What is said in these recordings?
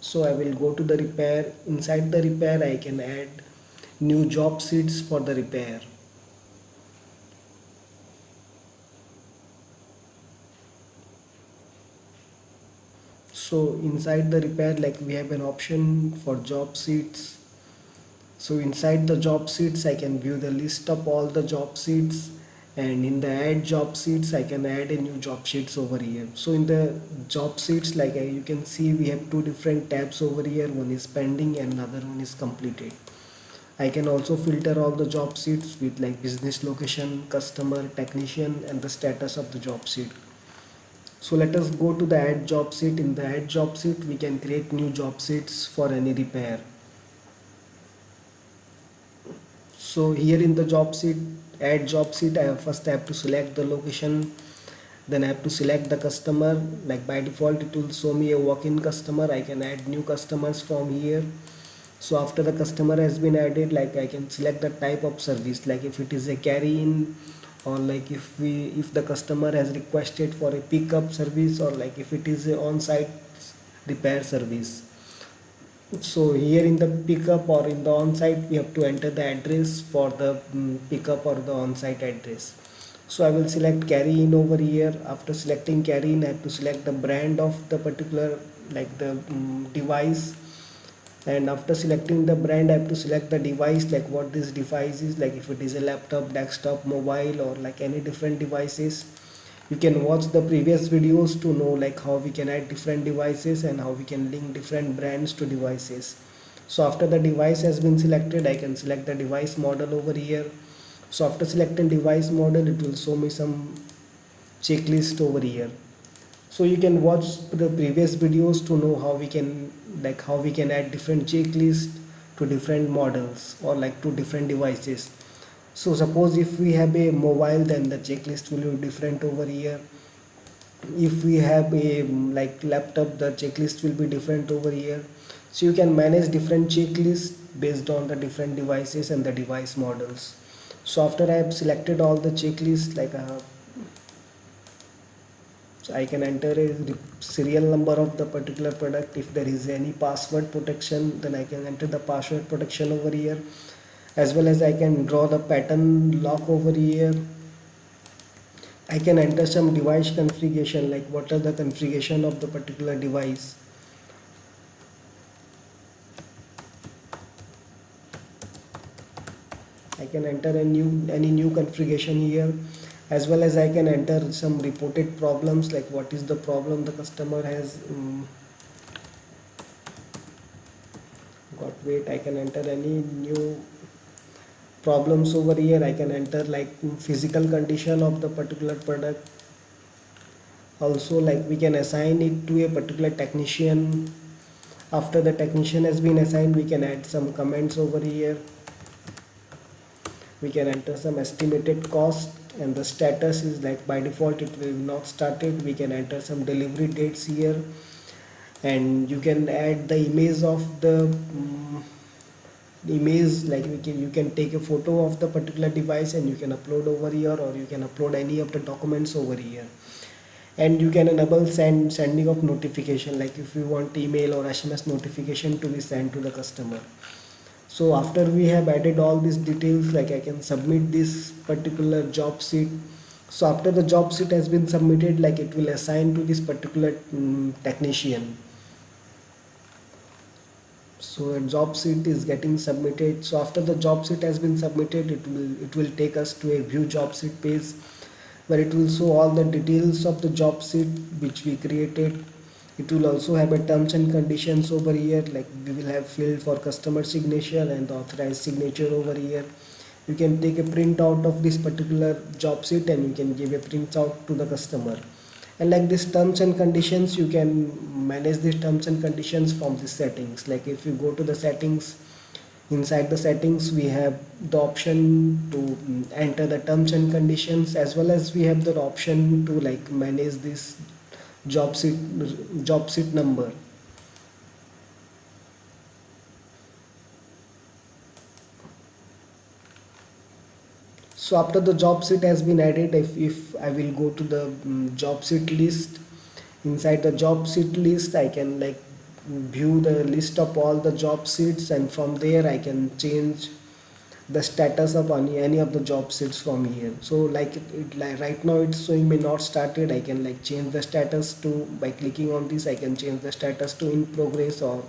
So I will go to the repair. Inside the repair I can add new job sheets for the repair. So inside the repair, like we have an option for job sheets. So inside the job sheets I can view the list of all the job sheets, and in the add job sheets I can add a new job sheets over here. So in the job sheets, like you can see, we have two different tabs over here. One is pending and another one is completed. I can also filter all the job sheets with like business location, customer, technician, and the status of the job sheet. So let us go to the add job sheet. In the add job sheet we can create new job sheets for any repair. So here in the job sheet, add job sheet, I first have to select the location, then I have to select the customer. Like by default it will show me a walk-in customer. I can add new customers from here. So after the customer has been added, like I can select the type of service, like if it is a carry in, or like if the customer has requested for a pickup service, or like if it is a on-site repair service. So here in the pickup or in the on-site we have to enter the address for the pickup or the on-site address. So I will select carry in over here. After selecting carry in, I have to select the brand of the particular, like the device. And after selecting the brand I have to select the device, like what this device is, like if it is a laptop, desktop, mobile, or like any different devices. You can watch the previous videos to know like how we can add different devices and how we can link different brands to devices. So after the device has been selected, I can select the device model over here. So after selecting device model, it will show me some checklist over here. So you can watch the previous videos to know how we can, like how we can add different checklists to different models or like to different devices. So suppose if we have a mobile, then the checklist will be different over here. If we have a like laptop, the checklist will be different over here. So you can manage different checklists based on the different devices and the device models. So after I have selected all the checklists, like so I can enter a serial number of the particular product. If there is any password protection, then I can enter the password protection over here, as well as I can draw the pattern lock over here. I can enter some device configuration, like what are the configuration of the particular device. I can enter any new configuration here, as well as I can enter some reported problems, like what is the problem the customer has got. Wait, I can enter any new problems over here. I can enter like physical condition of the particular product. Also, like we can assign it to a particular technician. After the technician has been assigned, we can add some comments over here. We can enter some estimated cost, and the status is like by default it will not started. We can enter some delivery dates here, and you can add the image of the image, like you can take a photo of the particular device and you can upload over here, or you can upload any of the documents over here. And you can enable sending of notification, like if you want email or SMS notification to be sent to the customer. So after we have added all these details, like I can submit this particular job sheet. So after the job sheet has been submitted, like it will assign to this particular technician. So a job sheet is getting submitted. So after the job sheet has been submitted, it will take us to a view job sheet page, where it will show all the details of the job sheet which we created. It will also have a terms and conditions over here, like we will have field for customer signature and the authorized signature over here. You can take a print out of this particular job sheet and you can give a print out to the customer. And like this terms and conditions, you can manage these terms and conditions from the settings. Like if you go to the settings, inside the settings we have the option to enter the terms and conditions, as well as we have the option to like manage this job sheet number. So after the job sheet has been added, if I will go to the job sheet list, inside the job sheet list I can like view the list of all the job sheets, and from there I can change the status of any of the job sheets from here. So like like right now it's showing me not started. I can like change the status to, by clicking on this I can change the status to in progress or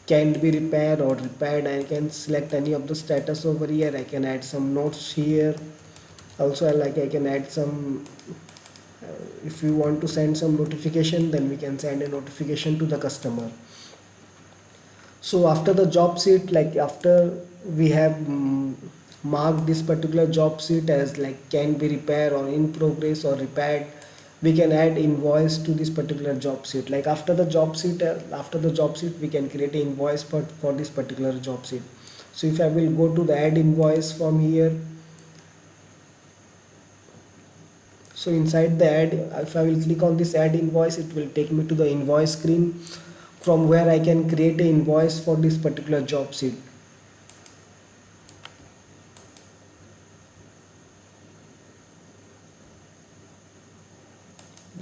can't be repaired or repaired. I can select any of the status over here. I can add some notes here. Also I can add some, if we want to send some notification, then we can send a notification to the customer. So after the job sheet, like after we have marked this particular job sheet as like can be repaired or in progress or repaired, we can add invoice to this particular job sheet. Like after the job sheet we can create an invoice for this particular job sheet. So if I will go to the add invoice from here, so inside the add, if I will click on this add invoice, it will take me to the invoice screen from where I can create an invoice for this particular job sheet.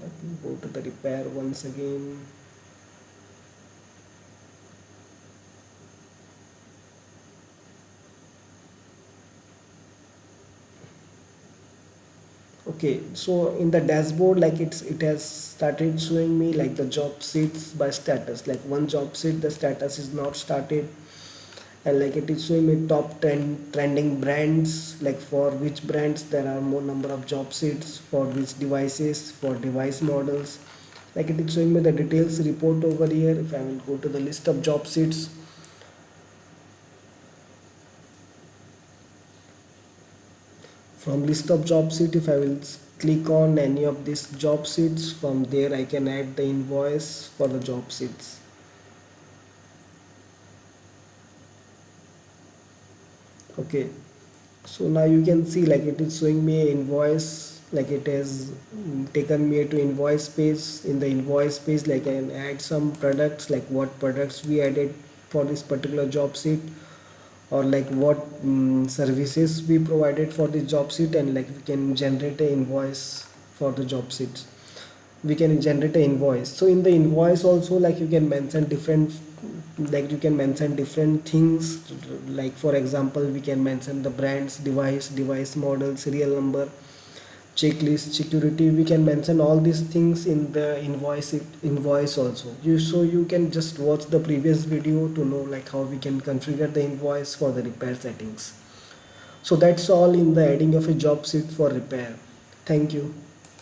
Let me go to the repair once again. Okay, so in the dashboard, like it has started showing me like the job sheets by status. Like one job sheet, the status is not started, and like it is showing me top 10 trending brands, like for which brands there are more number of job sheets, for which devices, for device models. Like it is showing me the details report over here. If I will go to the list of job sheets, from list of job sheet, if I will click on any of these job sheets, from there I can add the invoice for the job sheets. Okay, so now you can see like it is showing me a invoice, like it has taken me to invoice page. In the invoice page, like I can add some products, like what products we added for this particular job sheet, or like what services we provided for the job sheet, and like we can generate a invoice for the job sheets. We can generate an invoice. So in the invoice also, like you can mention different, like you can mention different things, like for example we can mention the brands, device model, serial number, checklist, security. We can mention all these things in the invoice also. So you can just watch the previous video to know like how we can configure the invoice for the repair settings. So that's all in the adding of a job sheet for repair. Thank you.